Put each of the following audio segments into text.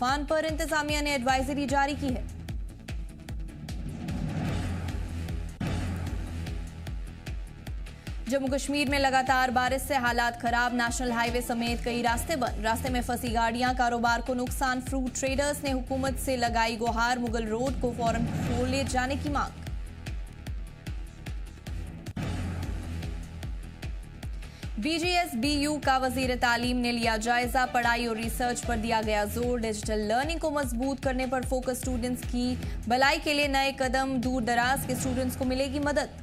तूफान पर इंतजामिया ने एडवाइजरी जारी की है। जम्मू कश्मीर में लगातार बारिश से हालात खराब, नेशनल हाईवे समेत कई रास्ते बंद। रास्ते में फंसी गाड़ियां, कारोबार को नुकसान। फ्रूट ट्रेडर्स ने हुकूमत से लगाई गुहार, मुगल रोड को फौरन खोले जाने की मांग। BGSBU का वजीर तालीम ने लिया जायजा, पढ़ाई और रिसर्च पर दिया गया जोर। डिजिटल लर्निंग को मजबूत करने पर फोकस, स्टूडेंट्स की भलाई के लिए नए कदम, दूर दराज के स्टूडेंट्स को मिलेगी मदद।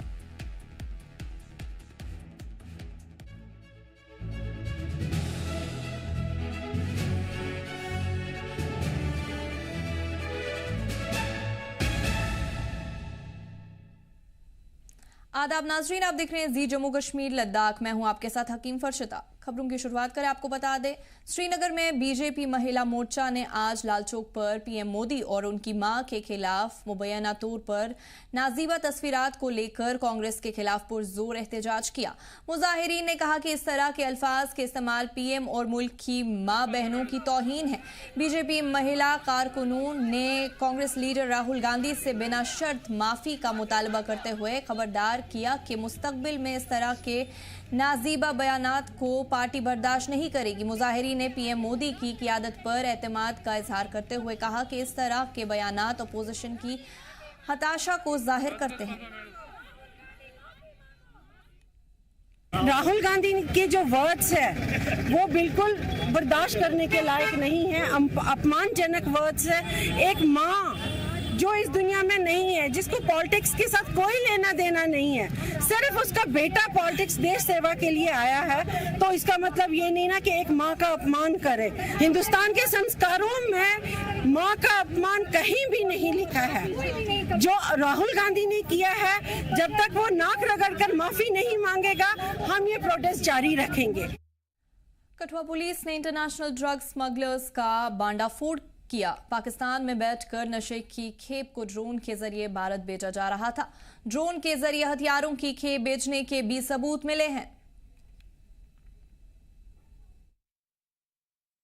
आदाब नाजरीन, आप देख रहे हैं जी जम्मू कश्मीर लद्दाख। मैं हूं आपके साथ हकीम फरशता। खबरों की शुरुआत करें, आपको बता दें श्रीनगर में बीजेपी महिला मोर्चा ने आज लाल चौक पर पीएम मोदी और उनकी मां के खिलाफ मुबैना तौर पर नाजीबा तस्वीरात को लेकर कांग्रेस के खिलाफ पुरजोर एहतजाज किया। मुजाहिरीन ने कहा कि इस तरह के अल्फाज के इस्तेमाल पीएम और मुल्क की मां बहनों की तौहीन है। बीजेपी महिला कारकुनों ने कांग्रेस लीडर राहुल गांधी से बिना शर्त माफी का मुतालबा करते हुए खबरदार किया कि मुस्तकबिल में इस तरह के नाजीबा बयानात को पार्टी बर्दाश्त नहीं करेगी। मुजाहिरीन ने पीएम मोदी की क़ियादत पर एतमाद का इजहार करते हुए कहा कि इस तरह के बयानात अपोजिशन की हताशा को जाहिर करते हैं। राहुल गांधी के जो वर्ड्स है वो बिल्कुल बर्दाश्त करने के लायक नहीं है, अपमानजनक वर्ड्स है। एक माँ जो इस दुनिया में नहीं है, जिसको पॉलिटिक्स के साथ कोई लेना देना नहीं है, सिर्फ उसका बेटा पॉलिटिक्स देश सेवा के लिए आया है, तो इसका मतलब ये नहीं ना कि एक माँ का अपमान करे। हिंदुस्तान के संस्कारों में माँ का अपमान कहीं भी नहीं लिखा है। जो राहुल गांधी ने किया है, जब तक वो नाक रगड़कर माफी नहीं मांगेगा, हम ये प्रोटेस्ट जारी रखेंगे। कठुआ पुलिस ने इंटरनेशनल ड्रग स्मगलर्स का बांडाफोड़ किया। पाकिस्तान में बैठकर नशे की खेप को ड्रोन के जरिए भारत भेजा जा रहा था। ड्रोन के जरिए हथियारों की खेप बेचने के भी सबूत मिले हैं।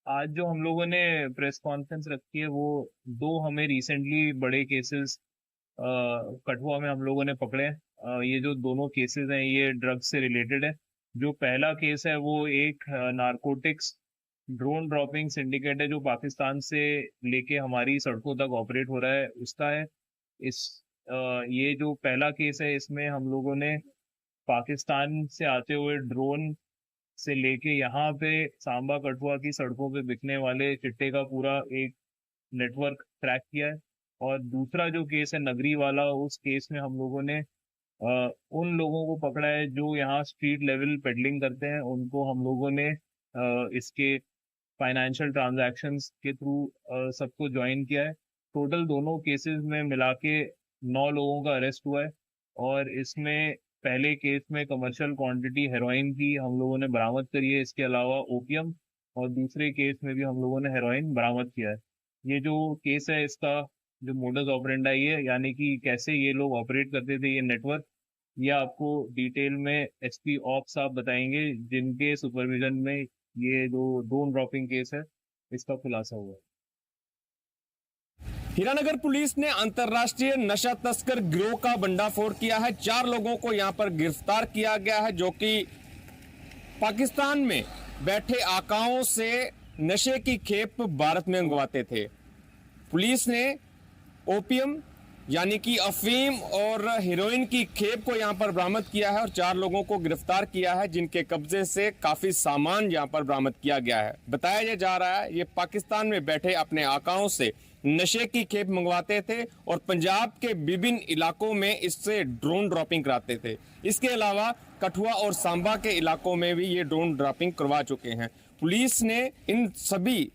आज जो हम लोगों ने प्रेस कॉन्फ्रेंस रखी है, वो दो हमें रिसेंटली बड़े केसेस कठुआ में हम लोगों ने पकड़े हैं। ये जो दोनों केसेस हैं ये ड्रग्स से रिलेटेड है। जो पहला केस है वो एक नारकोटिक्स ड्रोन ड्रॉपिंग सिंडिकेट है जो पाकिस्तान से लेके हमारी सड़कों तक ऑपरेट हो रहा है, उसका है। ये जो पहला केस है इसमें हम लोगों ने पाकिस्तान से आते हुए ड्रोन से लेके यहाँ पे सांबा कठुआ की सड़कों पे बिकने वाले चिट्टे का पूरा एक नेटवर्क ट्रैक किया है। और दूसरा जो केस है नगरी वाला, उस केस में हम लोगों ने उन लोगों को पकड़ा है जो यहाँ स्ट्रीट लेवल पेडलिंग करते हैं। उनको हम लोगों ने इसके फाइनेंशियल ट्रांजैक्शंस के थ्रू सबको ज्वाइन किया है। टोटल दोनों केसेस में मिला के 9 लोगों का अरेस्ट हुआ है। और इसमें पहले केस में कमर्शियल क्वांटिटी हेरोइन की हम लोगों ने बरामद करी है, इसके अलावा ओपियम, और दूसरे केस में भी हम लोगों ने हेरोइन बरामद किया है। ये जो केस है इसका जो मोडस ऑपरेंडाई है, यानी कि कैसे ये लोग ऑपरेट करते थे ये नेटवर्क, ये आपको डिटेल में एसपी ऑप साहब बताएंगे, जिनके सुपरविजन में ये जो ड्रोन ड्रॉपिंग केस है इसका खुलासा हुआ है। हीरानगर पुलिस ने अंतर्राष्ट्रीय नशा तस्कर गिरोह का भंडाफोड़ किया है। 4 लोगों को यहां पर गिरफ्तार किया गया है जो कि पाकिस्तान में बैठे आकाओं से नशे की खेप भारत में मंगवाते थे। पुलिस ने ओपियम यानी कि अफीम और हेरोइन की खेप को यहां पर बरामद किया है और 4 लोगों को गिरफ्तार किया है, जिनके कब्जे से काफी सामान यहां पर बरामद किया गया है। बताया जा रहा है ये पाकिस्तान में बैठे अपने आकाओं से नशे की खेप मंगवाते थे और पंजाब के विभिन्न इलाकों में इससे ड्रोन ड्रॉपिंग कराते थे। इसके अलावा कठुआ और सांबा के इलाकों में भी ये ड्रोन ड्रॉपिंग करवा चुके हैं। पुलिस ने इन सभी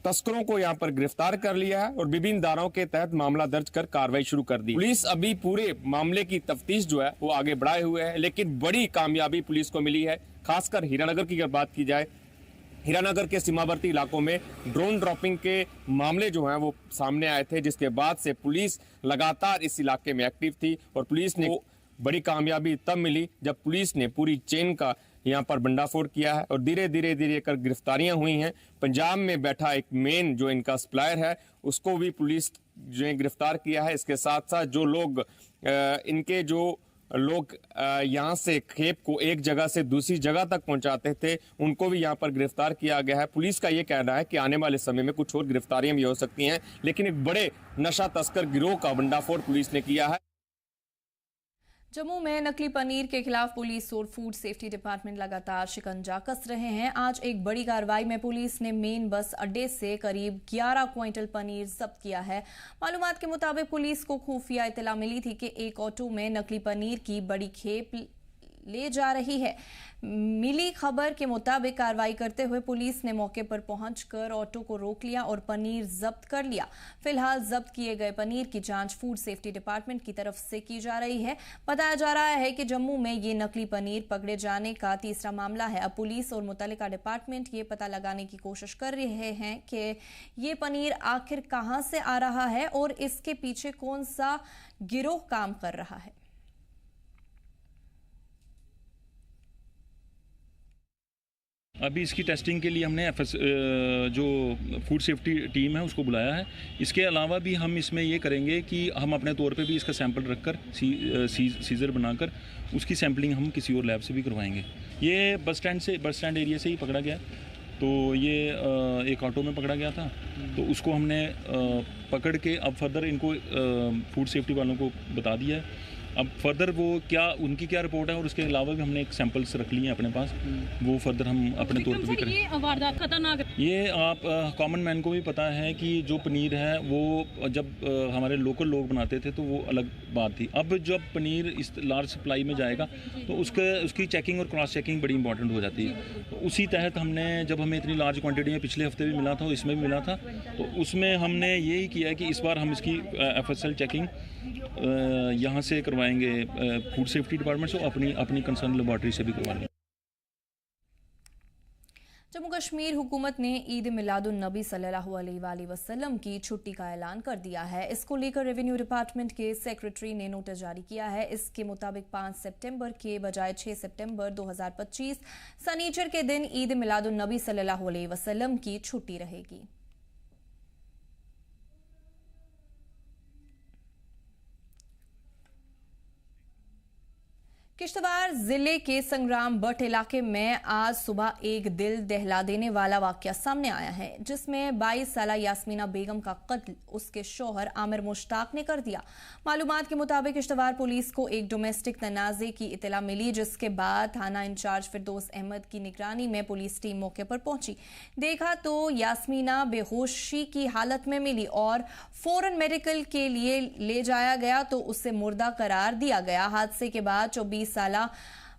तस्करों को यहां पर गिरफ्तार कर लिया है और विभिन्न धाराओं के तहत मामला दर्ज कर कार्रवाई शुरू कर दी। पुलिस अभी पूरे मामले की तफ्तीश जो है वो आगे बढ़ाए हुए है, लेकिन बड़ी कामयाबी पुलिस को मिली है। खासकर हीरानगर की अगर बात की जाए, हीरानगर के सीमावर्ती इलाकों में ड्रोन ड्रॉपिंग के मामले जो हैं वो सामने आए थे, जिसके बाद से पुलिस लगातार इस इलाके में एक्टिव थी और पुलिस ने बड़ी कामयाबी तब मिली जब पुलिस ने पूरी चेन का यहाँ पर भंडाफोड़ किया है और धीरे धीरे कर गिरफ्तारियां हुई हैं। पंजाब में बैठा एक मेन जो इनका सप्लायर है उसको भी पुलिस जो है गिरफ्तार किया है। इसके साथ साथ जो लोग इनके जो लोग यहाँ से खेप को एक जगह से दूसरी जगह तक पहुंचाते थे उनको भी यहाँ पर गिरफ्तार किया गया है। पुलिस का ये कहना है कि आने वाले समय में कुछ और गिरफ्तारियां भी हो सकती हैं, लेकिन एक बड़े नशा तस्कर गिरोह का भंडाफोड़ पुलिस ने किया है। जम्मू में नकली पनीर के खिलाफ पुलिस और फूड सेफ्टी डिपार्टमेंट लगातार शिकंजा कस रहे हैं। आज एक बड़ी कार्रवाई में पुलिस ने मेन बस अड्डे से करीब 11 क्विंटल पनीर जब्त किया है। मालूमात के मुताबिक पुलिस को खुफिया इत्तला मिली थी कि एक ऑटो में नकली पनीर की बड़ी खेप ले जा रही है। मिली खबर के मुताबिक कार्रवाई करते हुए पुलिस ने मौके पर पहुंचकर ऑटो को रोक लिया और पनीर जब्त कर लिया। फिलहाल जब्त किए गए पनीर की जांच फूड सेफ्टी डिपार्टमेंट की तरफ से की जा रही है। बताया जा रहा है कि जम्मू में ये नकली पनीर पकड़े जाने का तीसरा मामला है। अब पुलिस और मुतल्लिका डिपार्टमेंट ये पता लगाने की कोशिश कर रहे हैं कि ये पनीर आखिर कहां से आ रहा है और इसके पीछे कौन सा गिरोह काम कर रहा है। अभी इसकी टेस्टिंग के लिए हमने जो फूड सेफ्टी टीम है उसको बुलाया है। इसके अलावा भी हम इसमें ये करेंगे कि हम अपने तौर पे भी इसका सैंपल रखकर सीजर बनाकर उसकी सैंपलिंग हम किसी और लैब से भी करवाएंगे। ये बस स्टैंड एरिया से ही पकड़ा गया। तो ये एक ऑटो में पकड़ा गया था, तो उसको हमने पकड़ के अब फर्दर इनको फूड सेफ्टी वालों को बता दिया है। अब फर्दर वो उनकी क्या रिपोर्ट है और उसके अलावा भी हमने एक सैंपल्स रख लिए हैं अपने पास, वो फर्दर हम अपने तौर पर भी करें। ये वारदात खतरनाक है। ये आप कॉमन मैन को भी पता है कि जो पनीर है वो जब हमारे लोकल लोग बनाते थे तो वो अलग बात थी। अब जब पनीर इस लार्ज सप्लाई में जाएगा तो उसकी चेकिंग और क्रॉस चेकिंग बड़ी इंपॉर्टेंट हो जाती है। तो उसी तहत हमने, जब हमें इतनी लार्ज क्वान्टिटी में पिछले हफ्ते भी मिला था, इसमें भी मिला था, तो उसमें हमने यही किया है कि इस बार हम इसकी FSL चेकिंग यहाँ से करवाएंगे, फूड सेफ्टी डिपार्टमेंट से, अपनी कंसर्न लेबॉर्ट्री से भी करवाएंगे। जम्मू कश्मीर हुकूमत ने ईद मिलादुन नबी सल्लल्लाहु अलैहि वसल्लम की छुट्टी का ऐलान कर दिया है। इसको लेकर रेवेन्यू डिपार्टमेंट के सेक्रेटरी ने नोटिस जारी किया है। इसके मुताबिक 5 सितंबर के बजाय 6 सितंबर 2025 शनिचर के दिन ईद मिलादुन नबी सल्लल्लाहु अलैहि वसल्लम की छुट्टी रहेगी। किश्तवाड़ जिले के संग्राम बट इलाके में आज सुबह एक दिल दहला देने वाला वाकया सामने आया है, जिसमें 22 साला यास्मीना बेगम का कत्ल उसके शौहर आमिर मुश्ताक ने कर दिया। मालूमात के मुताबिक किश्तवाड़ पुलिस को एक डोमेस्टिक तनाज़े की इत्तला मिली, जिसके बाद थाना इंचार्ज फिरदौस अहमद की निगरानी में पुलिस टीम मौके पर पहुंची। देखा तो यास्मीना बेहोशी की हालत में मिली और फौरन मेडिकल के लिए ले जाया गया तो उसे मुर्दा करार दिया गया। हादसे के बाद 24 साला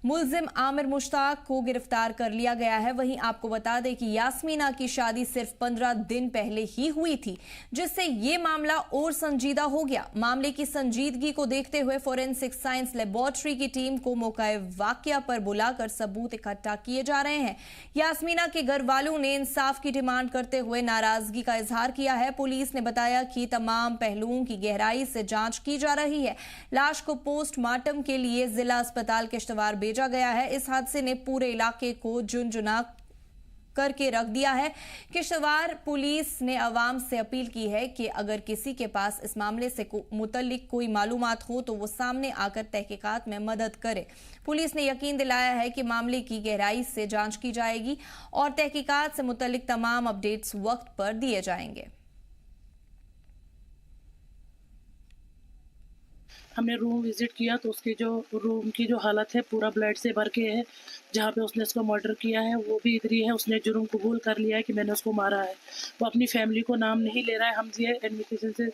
मुलजिम आमिर मुश्ताक को गिरफ्तार कर लिया गया है। वहीं आपको बता दें कि यास्मीना की शादी सिर्फ 15 दिन पहले ही हुई थी, जिससे ये मामला और संजीदा हो गया। मामले की संजीदगी को देखते हुए फोरेंसिक साइंस लेबोरेटरी की टीम को मौके वाकया पर बुलाकर सबूत इकट्ठा किए जा रहे हैं। यास्मीना के घर वालों ने इंसाफ की डिमांड करते हुए नाराजगी का इजहार किया है। पुलिस ने बताया कि तमाम पहलुओं की गहराई से जांच की जा रही है। लाश को पोस्टमार्टम के लिए जिला अस्पताल किश्तवाड़ भेजा गया है। इस हादसे ने पूरे इलाके को झुंझुना करके रख दिया है। किश्तवाड़ पुलिस ने अवाम से अपील की है कि अगर किसी के पास इस मामले से मुतल्लिक कोई मालूमात हो तो वो सामने आकर तहकीकात में मदद करे। पुलिस ने यकीन दिलाया है कि मामले की गहराई से जांच की जाएगी और तहकीकात से मुतल्लिक तमाम अपडेट्स वक्त पर दिए जाएंगे। हमने रूम विजिट किया तो उसके जो रूम की जो हालत है पूरा ब्लड से भर के है। जहाँ पे उसने उसको मर्डर किया है वो भी इधर ही है। उसने जुर्म कबूल कर लिया है कि मैंने उसको मारा है। वो अपनी फैमिली को नाम नहीं ले रहा है। हम ये एडमिनिस्ट्रेशन से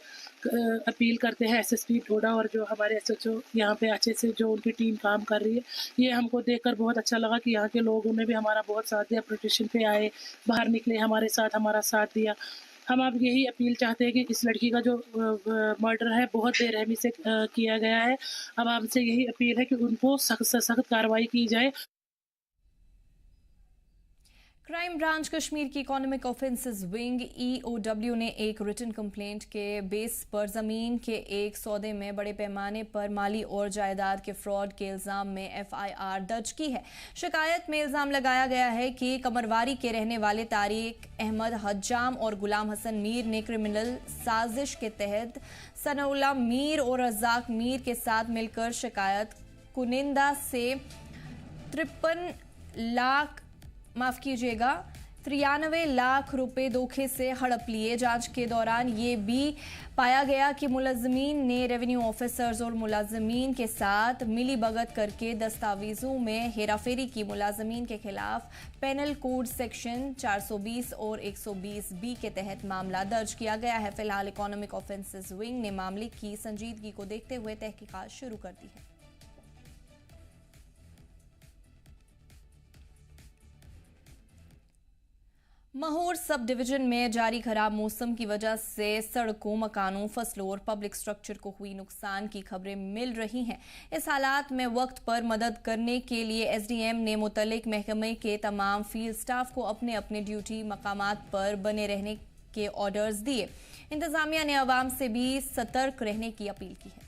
अपील करते हैं, SSP डोडा और जो हमारे SHO यहाँ पे अच्छे से जो उनकी टीम काम कर रही है, ये हमको देखकर बहुत अच्छा लगा कि यहाँ के लोगों ने भी हमारा बहुत साथ दिया। प्रोटेक्शन पे आए, बाहर निकले, हमारा साथ दिया। हम अब यही अपील चाहते हैं कि इस लड़की का जो मर्डर है बहुत बेरहमी से किया गया है। अब हमसे यही अपील है कि उनको सख्त से सख्त कार्रवाई की जाए। क्राइम ब्रांच कश्मीर की इकोनॉमिक ऑफेंसेस विंग EOW ने एक रिटन कंप्लेंट के बेस पर जमीन के एक सौदे में बड़े पैमाने पर माली और जायदाद के फ्रॉड के इल्जाम में FIR दर्ज की है। शिकायत में इल्जाम लगाया गया है कि कमरवारी के रहने वाले तारिक अहमद हज्जाम और गुलाम हसन मीर ने क्रिमिनल साजिश के तहत सनाउल्लाह मीर और रज़ाक मीर के साथ मिलकर शिकायत कुनिंदा से 93 लाख रुपए धोखे से हड़प लिए। जांच के दौरान ये भी पाया गया कि मुलजमीन ने रेवेन्यू ऑफिसर्स और मुलाजमीन के साथ मिली भगत करके दस्तावेजों में हेराफेरी की। मुलाजमीन के खिलाफ पेनल कोड सेक्शन 420 और 120B के तहत मामला दर्ज किया गया है। फिलहाल इकोनॉमिक ऑफेंसेस विंग ने मामले की संजीदगी को देखते हुए तहकीकात शुरू कर दी है। महौर सब डिवीजन में जारी खराब मौसम की वजह से सड़कों, मकानों, फसलों और पब्लिक स्ट्रक्चर को हुई नुकसान की खबरें मिल रही हैं। इस हालात में वक्त पर मदद करने के लिए SDM ने मुतल्लिक महकमे के तमाम फील्ड स्टाफ को अपने अपने ड्यूटी मकामात पर बने रहने के ऑर्डर्स दिए। इंतजामिया ने आवाम से भी सतर्क रहने की अपील की है।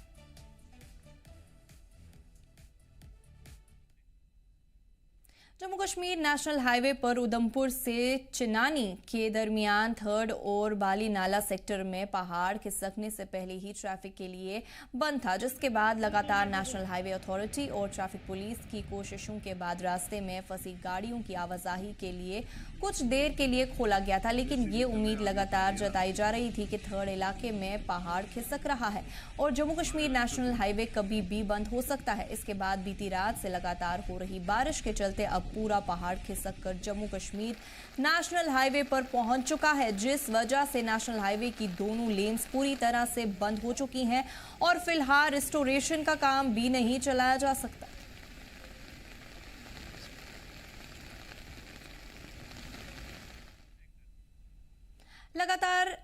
जम्मू कश्मीर नेशनल हाईवे पर उधमपुर से चिनानी के दरमियान थर्ड और बाली नाला सेक्टर में पहाड़ खिसकने से पहले ही ट्रैफिक के लिए बंद था, जिसके बाद लगातार नेशनल हाईवे अथॉरिटी और ट्रैफिक पुलिस की कोशिशों के बाद रास्ते में फंसी गाड़ियों की आवाजाही के लिए कुछ देर के लिए खोला गया था। लेकिन ये उम्मीद लगातार जताई जा रही थी कि थर्ड इलाके में पहाड़ खिसक रहा है और जम्मू कश्मीर नेशनल हाईवे कभी भी बंद हो सकता है। इसके बाद बीती रात से लगातार हो रही बारिश के चलते अब पूरा पहाड़ खिसक कर जम्मू कश्मीर नेशनल हाईवे पर पहुंच चुका है, जिस वजह से नेशनल हाईवे की दोनों लेन्स पूरी तरह से बंद हो चुकी हैं और फिलहाल रिस्टोरेशन का काम भी नहीं चलाया जा सकता। लगातार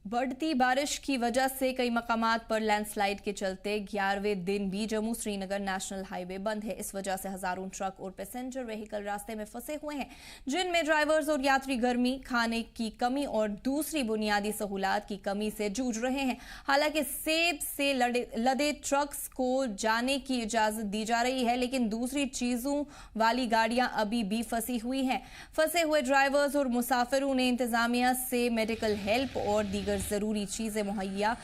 बढ़ती बारिश की वजह से कई मकामात पर लैंडस्लाइड के चलते 11वें दिन भी जम्मू श्रीनगर नेशनल हाईवे बंद है। इस वजह से हजारों ट्रक और पैसेंजर व्हीकल रास्ते में फंसे हुए हैं, जिनमें ड्राइवर्स और यात्री गर्मी, खाने की कमी और दूसरी बुनियादी सहूलात की कमी से जूझ रहे हैं। हालांकि सेब से लदे ट्रक्स को जाने की इजाजत दी जा रही है, लेकिन दूसरी चीजों वाली गाड़ियां अभी भी फंसी हुई हैं। फंसे हुए ड्राइवर्स और मुसाफिरों ने इंतजामिया से मेडिकल हेल्प और दीगर जरूरी चीजें मुहैया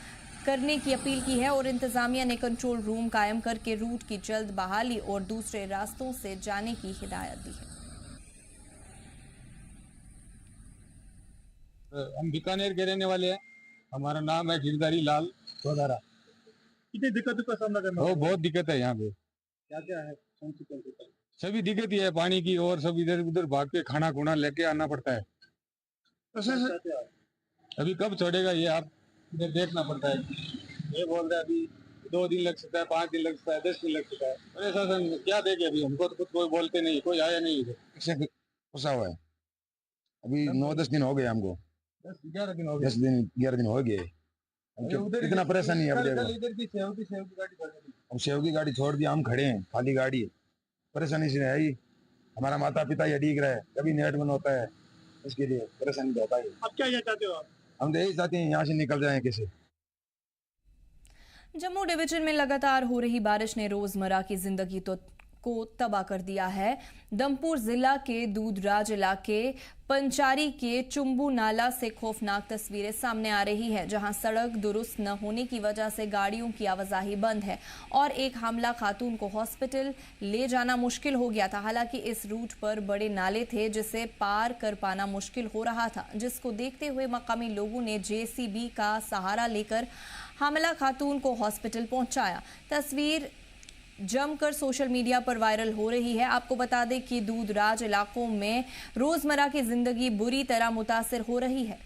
करने की अपील की है और इंतजामिया ने कंट्रोल रूम कायम करके रूट की जल्द बहाली और दूसरे रास्तों से जाने की हिदायत दी है। हम बीकानेर के रहने वाले हैं। हमारा नाम है गिरधारी लाल चौधारा। कितनी दिक्कतों का सामना करना वो बहुत दिक्कत है यहाँ पे। क्या क्या है? सभी दिक्कत ही है, पानी की और सब इधर उधर भाग के खाना खुना लेके आना पड़ता है। अभी कब छोड़ेगा ये आप इधर देखना पड़ता है। ये बोल रहे अभी 2 दिन लग सकता है, 5 दिन लग सकता है, 10 दिन लग सकता है। प्रशासन क्या देखे? अभी हमको तो कुछ कोई बोलते नहीं, कोई आया नहीं इधर। फंसा हुआ है अभी 9-10 दिन हो गए हमको। 10-11 दिन हो गए। 10-11 दिन हो गए। इतना परेशानी है। इधर की सेव की गाड़ी, हम सेव की गाड़ी छोड़ दिया, हम खड़े हैं, खाली गाड़ी है। परेशानी से है ही। हमारा माता पिता ये डीग रहा है, कभी नेट बंद होता है, इसके लिए परेशानी तो होता है। अब क्या चाहते हो आप? हम तो यही चाहते हैं यहाँ से निकल जाएं कैसे। जम्मू डिवीजन में लगातार हो रही बारिश ने रोजमर्रा की जिंदगी को तबाह कर दिया है। दमपुर जिला के दूधराज इलाके पंचारी के चुम्बू नाला से खौफनाक तस्वीरें सामने आ रही है, जहां सड़क दुरुस्त न होने की वजह से गाड़ियों की आवाजाही बंद है और एक हामला खातून को हॉस्पिटल ले जाना मुश्किल हो गया था। हालांकि इस रूट पर बड़े नाले थे जिसे पार कर पाना मुश्किल हो रहा था, जिसको देखते हुए मकामी लोगों ने JCB का सहारा लेकर हामला खातून को हॉस्पिटल पहुंचाया। तस्वीर जमकर सोशल मीडिया पर वायरल हो रही है। आपको बता दें कि दूधराज इलाकों में रोजमर्रा की जिंदगी बुरी तरह मुतासिर हो रही है।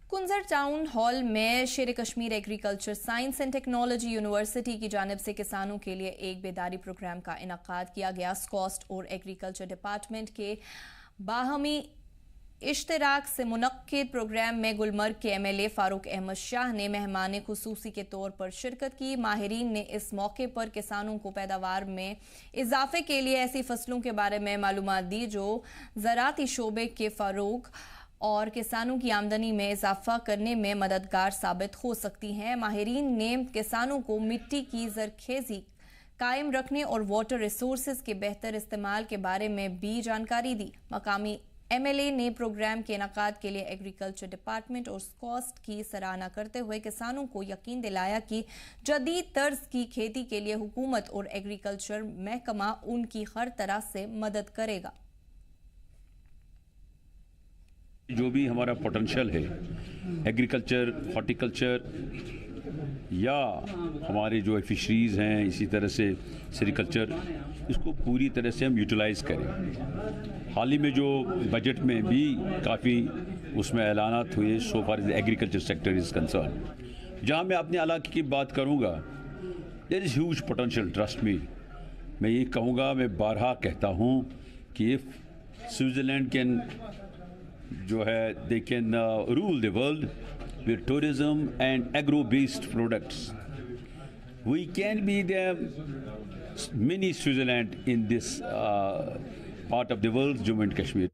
कुंजर टाउन हॉल में शेर Kashmir agriculture science and technology university की जानिब से किसानों के लिए एक बेदारी प्रोग्राम का इनाकाद किया गया। स्कॉस्ट और एग्रीकल्चर डिपार्टमेंट के बाहमी इश्तराक से मुनक्किद प्रोग्राम में गुलमर्ग के एमएलए फारूक अहमद शाह ने मेहमान खुसूसी के तौर पर शिरकत की। माहिरीन ने इस मौके पर किसानों को पैदावार में इजाफे के लिए ऐसी फसलों के बारे में मालूमात दी जो ज़राअती शोबे के फ़रोग और किसानों की आमदनी में इजाफा करने में मददगार साबित हो सकती हैं। माहिरीन ने किसानों को मिट्टी की जरखेज़ी कायम रखने और वाटर रिसोर्सेज के बेहतर इस्तेमाल के बारे में भी जानकारी दी। मकामी एमएलए ने प्रोग्राम के इनेकाद के लिए एग्रीकल्चर डिपार्टमेंट और स्कॉस्ट की सराहना करते हुए किसानों को यकीन दिलाया कि जदीद तर्ज की खेती के लिए हुकूमत और एग्रीकल्चर महकमा उनकी हर तरह से मदद करेगा। जो भी हमारा पोटेंशियल है एग्रीकल्चर, हॉर्टिकल्चर या हमारे जो फिशरीज़ हैं, इसी तरह से सेरिकल्चर, इसको पूरी तरह से हम यूटिलाइज़ करें। हाल ही में जो बजट में भी काफ़ी उसमें ऐलानात हुए so far as agriculture sector is concerned. जहाँ मैं अपने इलाके की बात करूँगा, there is huge potential, trust me. मैं ये कहूँगा, मैं बारहा कहता हूँ कि इफ़ स्विट्ज़रलैंड कैन जो है they can rule the world with tourism and agro-based products, we can be the mini Switzerland in this part of the world, Jammu and Kashmir.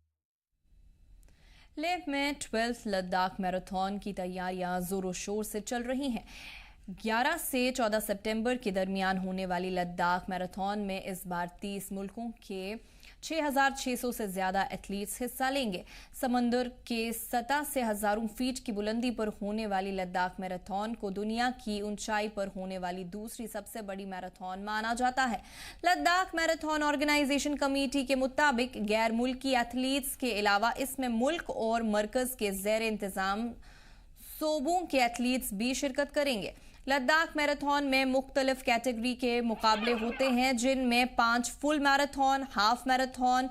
Leh में 12th लद्दाख मैराथन की तैयारियां जोरों शोर से चल रही हैं। 11 से 14 सितंबर के दरमियान होने वाली लद्दाख मैराथन में इस बार 30 मुल्कों के 6,600 से ज्यादा एथलीट्स हिस्सा लेंगे। समंदर के सतह से हजारों फीट की बुलंदी पर होने वाली लद्दाख मैराथन को दुनिया की ऊंचाई पर होने वाली दूसरी सबसे बड़ी मैराथन माना जाता है। लद्दाख मैराथन ऑर्गेनाइजेशन कमेटी के मुताबिक गैर मुल्की एथलीट्स के अलावा इसमें मुल्क और मरकज के ज़ेर इंतजाम सूबों के एथलीट्स भी शिरकत करेंगे। लद्दाख मैराथन में मुख्तलिफ कैटेगरी के मुकाबले होते हैं, जिनमें 5 full marathon, half marathon,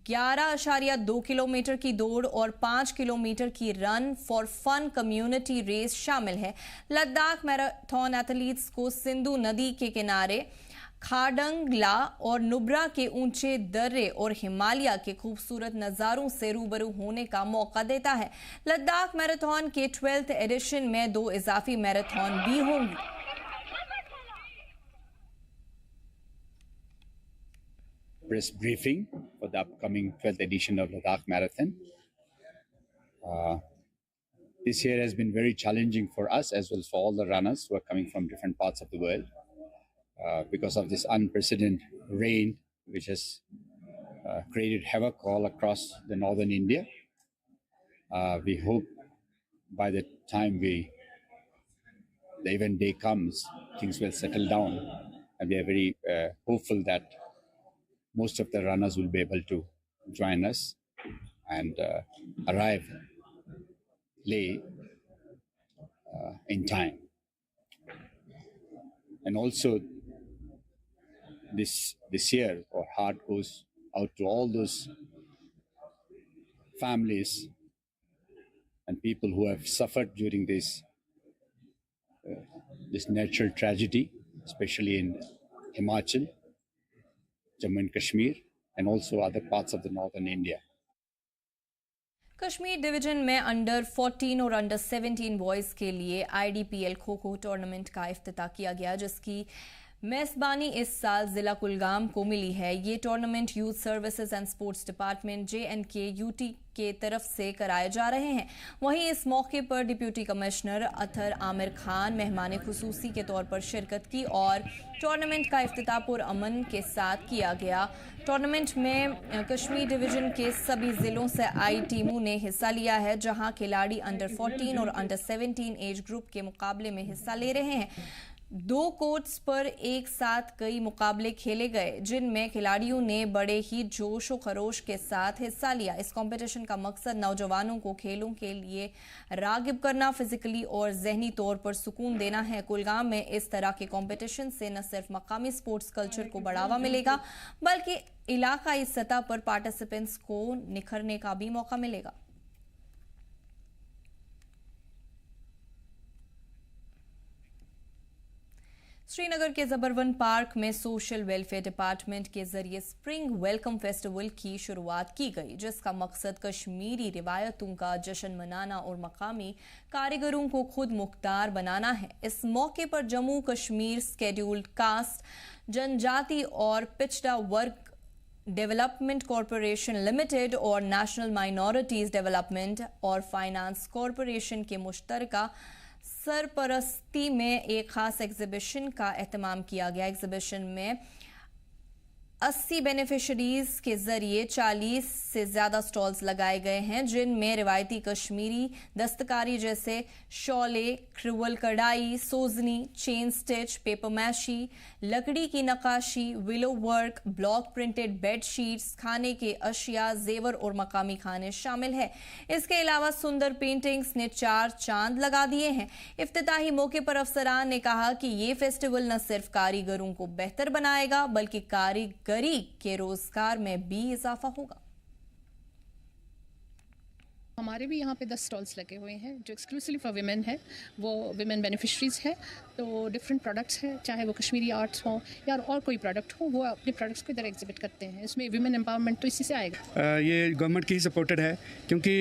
11.2 kilometre की दौड़ और 5 किलोमीटर की run for fun community race शामिल है। लद्दाख मैराथन एथलीट्स को सिंधु नदी के किनारे, खारडंगला और नुब्रा के ऊंचे दर्रे और हिमालय के खूबसूरत नज़ारों से रूबरू होने का मौका देता है। लद्दाख मैराथन के 12th एडिशन में 2 इजाफी मैराथन भी होंगी। Press briefing for the upcoming 12th edition of Ladakh Marathon. This year has been very challenging for us as well as for all the runners who are coming from different parts of the world. Because of this unprecedented rain, which has created havoc all across the northern India. We hope by the time the event day comes, things will settle down, and we are very hopeful that most of the runners will be able to join us and arrive Leh in time. And also, this year, our heart goes out to all those families and people who have suffered during this natural tragedy, especially in Himachal, Jammu and Kashmir, and also other parts of the northern India. Kashmir division में under 14 और under 17 boys के लिए IDPL kho-kho tournament का इफ्तिताह किया गया, जिसकी मेज़बानी इस साल ज़िला कुलगाम को मिली है। ये tournament youth services and sports department JNK UT के तरफ से कराए जा रहे हैं। वहीं इस मौके पर डिप्टी कमिश्नर अतर आमिर खान मेहमान खुसूसी के तौर पर शिरकत की और टूर्नामेंट का इफ्तिताह पुरअमन के साथ किया गया। टूर्नामेंट में कश्मीर डिवीजन के सभी ज़िलों से आई टीमों ने हिस्सा लिया है, जहां खिलाड़ी अंडर 14 और अंडर 17 एज ग्रुप के मुकाबले में हिस्सा ले रहे हैं। 2 कोर्ट्स पर एक साथ कई मुकाबले खेले गए, जिनमें खिलाड़ियों ने बड़े ही जोश व खरोश के साथ हिस्सा लिया। इस कंपटीशन का मकसद नौजवानों को खेलों के लिए रागिब करना, फिजिकली और जहनी तौर पर सुकून देना है। कुलगाम में इस तरह के कंपटीशन से न सिर्फ मकामी स्पोर्ट्स कल्चर को बढ़ावा मिलेगा, बल्कि इलाकाई सतह पर पार्टिसिपेंट्स को निखरने का भी मौका मिलेगा। श्रीनगर के जबरवन पार्क में सोशल वेलफेयर डिपार्टमेंट के जरिए स्प्रिंग वेलकम फेस्टिवल की शुरुआत की गई, जिसका मकसद कश्मीरी रिवायतों का जश्न मनाना और मकामी कारीगरों को खुद मुख्तार बनाना है। इस मौके पर जम्मू कश्मीर शेड्यूल्ड कास्ट, जनजाति और पिछड़ा वर्ग डेवलपमेंट कॉरपोरेशन लिमिटेड और नेशनल माइनॉरिटीज डेवलपमेंट और फाइनेंस कॉरपोरेशन के मुश्तरका सरपरस्ती में एक खास एग्जीबिशन का एहतमाम किया गया। एग्जीबिशन में 80 बेनिफिशरीज के जरिए 40 से ज्यादा स्टॉल्स लगाए गए हैं, जिनमें रिवायती कश्मीरी दस्तकारी जैसे शॉले, क्रुवल कढ़ाई, सोजनी, चेन स्टिच, पेपर मैशी, लकड़ी की नक्काशी, willow work, block printed bed sheets, खाने के अशिया, जेवर और मकामी खाने शामिल है। इसके अलावा सुंदर पेंटिंग्स ने 4 चांद लगा दिए हैं। इफ्तिताही मौके पर अफसरान ने कहा कि ये फेस्टिवल न सिर्फ कारीगरों को बेहतर बनाएगा बल्कि कारीगरी के रोजगार में भी इजाफा होगा। हमारे भी यहाँ पे 10 स्टॉल्स लगे हुए हैं जो एक्सक्लूसिवली फॉर विमेन है, वो विमेन बेनिफिशरीज है। तो डिफरेंट प्रोडक्ट्स हैं, चाहे वो कश्मीरी आर्ट्स हो या और कोई प्रोडक्ट हो, वो अपने प्रोडक्ट्स को इधर एग्जिबिट करते हैं। इसमें विमेन एम्पावरमेंट तो इसी से आएगा। ये गवर्नमेंट की ही सपोर्टेड है, क्योंकि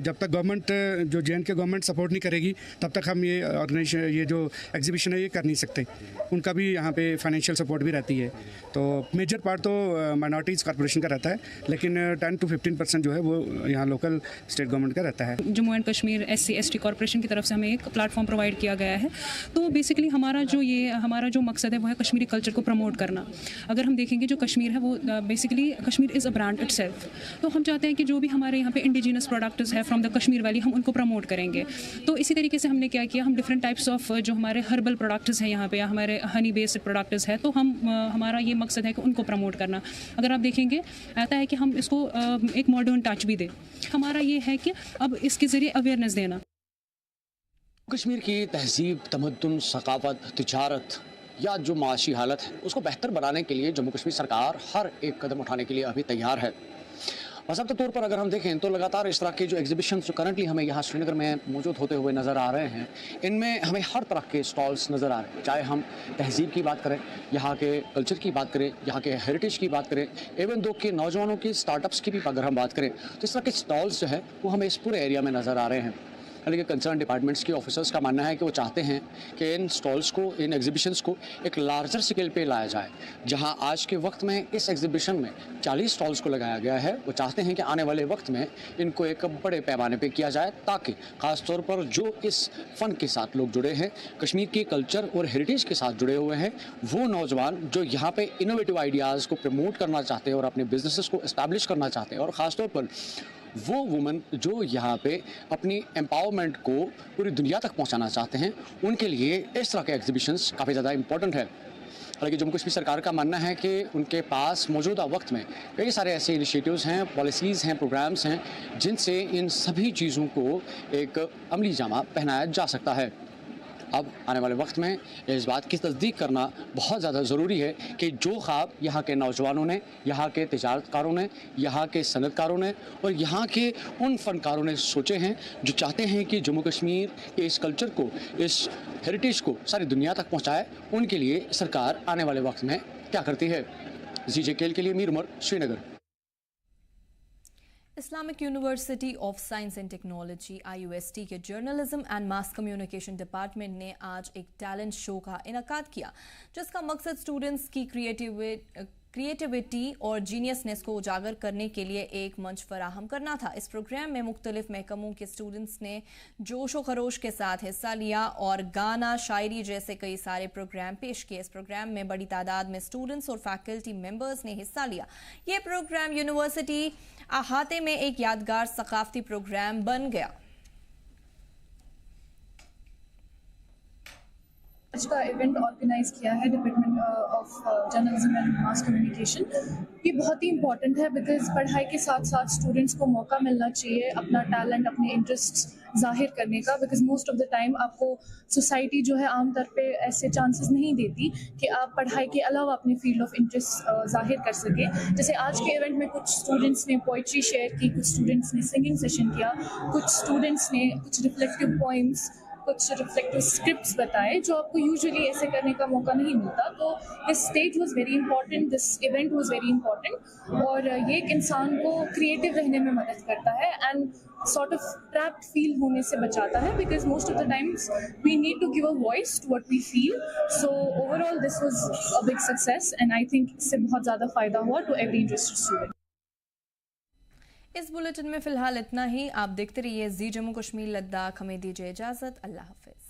जब तक गवर्नमेंट जो जे.एंड.के गवर्नमेंट सपोर्ट नहीं करेगी तब तक हम ये ऑर्गेनाइजेशन, ये जो एग्जीबिशन है, ये कर नहीं सकते। उनका भी यहाँ पे फाइनेंशियल सपोर्ट भी रहती है। तो मेजर पार्ट तो माइनॉरिटीज़ कॉर्पोरेशन का रहता है, लेकिन 10 to 15% जो है वो यहाँ लोकल स्टेट गवर्नमेंट का रहता है। Jammu and Kashmir SC/ST corporation की तरफ से हमें एक प्लेटफॉर्म प्रोवाइड किया गया है। तो बेसिकली हमारा जो मकसद है वो है कश्मीरी कल्चर को प्रमोट करना। अगर हम देखेंगे जो कश्मीर है वो basically Kashmir is a brand itself. तो हम चाहते हैं कि जो भी हमारे यहाँ पे इंडिजिनस प्रोडक्ट्स है फ्रॉम द कश्मीर वैली, हम उनको प्रमोट करेंगे। तो इसी तरीके से हमने क्या किया, हम डिफरेंट टाइप्स ऑफ जो हमारे हर्बल प्रोडक्ट्स हैं यहाँ पे, या हमारे हनी बेस्ड प्रोडक्ट्स है, तो हमारा ये मकसद है कि उनको प्रमोट करना। अगर आप देखेंगे आता है कि हम इसको एक मॉडर्न टच भी दें। हमारा ये है कि अब इसके ज़रिए अवेयरनेस देना। कश्मीर की तहजीब, तमद्दुन, सकाफत, तिजारत या जो माशी हालत है उसको बेहतर बनाने के लिए जम्मू कश्मीर सरकार हर एक कदम उठाने के लिए अभी तैयार है। बाकायदा तौर पर अगर हम देखें तो लगातार इस तरह के जो एग्जीबिशन जो करंटली हमें यहाँ श्रीनगर में मौजूद होते हुए नज़र आ रहे हैं, इनमें हमें हर तरह के स्टॉल्स नज़र आ रहे हैं। चाहे हम तहजीब की बात करें, यहाँ के कल्चर की बात करें, यहाँ के हेरिटेज की बात करें, एवं दो के नौजवानों की स्टार्टअप्स की भी अगर हम बात करें, तो इस तरह के स्टॉल्स जो है वो हमें इस पूरे एरिया में नज़र आ रहे हैं। हालांकि कंसर्न डिपार्टमेंट्स के ऑफिसर्स का मानना है कि वो चाहते हैं कि इन स्टॉल्स को, इन एग्जीबिशंस को एक लार्जर स्केल पे लाया जाए। जहां आज के वक्त में इस एग्जीबिशन में 40 स्टॉल्स को लगाया गया है, वो चाहते हैं कि आने वाले वक्त में इनको एक बड़े पैमाने पे किया जाए, ताकि ख़ासतौर पर जो इस फ़न के साथ लोग जुड़े हैं, कश्मीर के कल्चर और हेरिटेज के साथ जुड़े हुए हैं, वो नौजवान जो यहाँ पे इनोवेटिव आइडियाज़ को प्रमोट करना चाहते हैं और अपने बिजनेसेस को इस्टेब्लिश करना चाहते हैं, और ख़ासतौर पर वो वुमेन जो यहाँ पे अपनी एम्पावरमेंट को पूरी दुनिया तक पहुँचाना चाहते हैं, उनके लिए इस तरह के एग्जीबिशंस काफ़ी ज़्यादा इंपॉर्टेंट है। हालांकि जम्मू कश्मीर सरकार का मानना है कि उनके पास मौजूदा वक्त में कई सारे ऐसे इनिशिएटिव्स हैं, पॉलिसीज़ हैं, प्रोग्राम्स हैं, जिनसे इन सभी चीज़ों को एक अमली जामा पहनाया जा सकता है। अब आने वाले वक्त में इस बात की तस्दीक करना बहुत ज़्यादा ज़रूरी है कि जो ख्वाब यहाँ के नौजवानों ने, यहाँ के तिजारतकारों ने, यहाँ के सनतकारों ने और यहाँ के उन फ़नकारों ने सोचे हैं, जो चाहते हैं कि जम्मू कश्मीर के इस कल्चर को, इस हेरिटेज को सारी दुनिया तक पहुँचाए, उनके लिए सरकार आने वाले वक्त में क्या करती है। ZJKL के लिए Mir Umar, Srinagar. Islamic university of science and technology IUST के journalism and mass communication department ने आज एक टैलेंट शो का इनेकाद किया, जिसका मकसद स्टूडेंट्स की क्रिएटिविटी और जीनियसनेस को उजागर करने के लिए एक मंच फराहम करना था। इस प्रोग्राम में मुख्तलिफ महकमों के स्टूडेंट्स ने जोश व खरोश के साथ हिस्सा लिया और गाना, शायरी जैसे कई सारे प्रोग्राम पेश किए। इस प्रोग्राम में बड़ी तादाद में स्टूडेंट्स और फैकल्टी मेंबर्स ने हिस्सा लिया। ये प्रोग्राम यूनिवर्सिटी अहाते में एक यादगार सकाफती प्रोग्राम बन गया। आज का इवेंट ऑर्गेनाइज किया है department of journalism and mass communication. ये बहुत ही इंपॉर्टेंट है बिकॉज पढ़ाई के साथ साथ स्टूडेंट्स को मौका मिलना चाहिए अपना टैलेंट, अपने इंटरेस्ट जाहिर करने का, because most of the time आपको सोसाइटी जो है आमतौर पे ऐसे चांसेस नहीं देती कि आप पढ़ाई के अलावा अपने फील्ड ऑफ इंटरेस्ट जाहिर कर सके। जैसे आज के इवेंट में कुछ स्टूडेंट्स ने पोइट्री शेयर की, कुछ स्टूडेंट्स ने सिंगिंग सेशन किया, कुछ स्टूडेंट्स ने कुछ रिफ्लेक्टिव पोइम्स कुछ रिफ्लेक्टिव स्क्रिप्ट्स बताए जो आपको यूजुअली ऐसे करने का मौका नहीं मिलता। तो this stage was very important, this event was very important और ये एक इंसान को क्रिएटिव रहने में मदद करता है and sort of trapped feel होने से बचाता है, because most of the times we need to give a voice to what we feel. So overall this was a big success and I think इससे बहुत ज़्यादा फायदा हुआ to every interested student. इस बुलेटिन में फिलहाल इतना ही। आप देखते रहिए जी जम्मू कश्मीर लद्दाख। हमें दीजिए इजाजत। अल्लाह हाफिज।